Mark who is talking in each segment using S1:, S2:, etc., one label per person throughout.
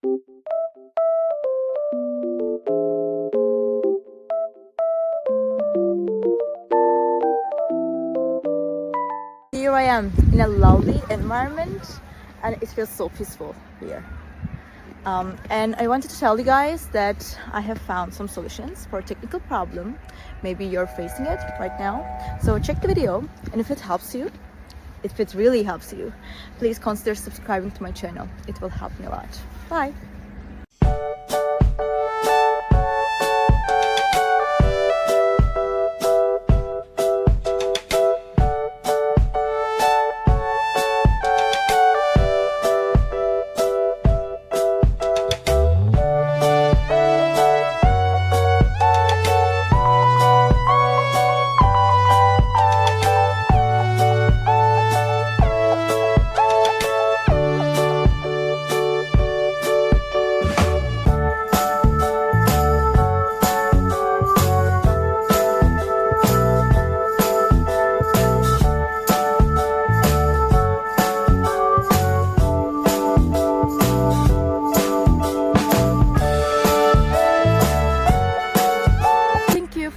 S1: Here I am in a lovely environment and it feels so peaceful here. And I wanted to tell you guys that I have found some solutions for a technical problem. Maybe you're facing it right now. So check the video, and if it helps you, if it really helps you, please consider subscribing to my channel. It will help me a lot. Bye!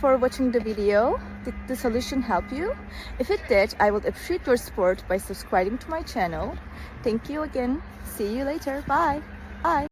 S1: For watching the video. Did the solution help you? If it did, I would appreciate your support by subscribing to my channel. Thank you again. See you later. Bye. Bye.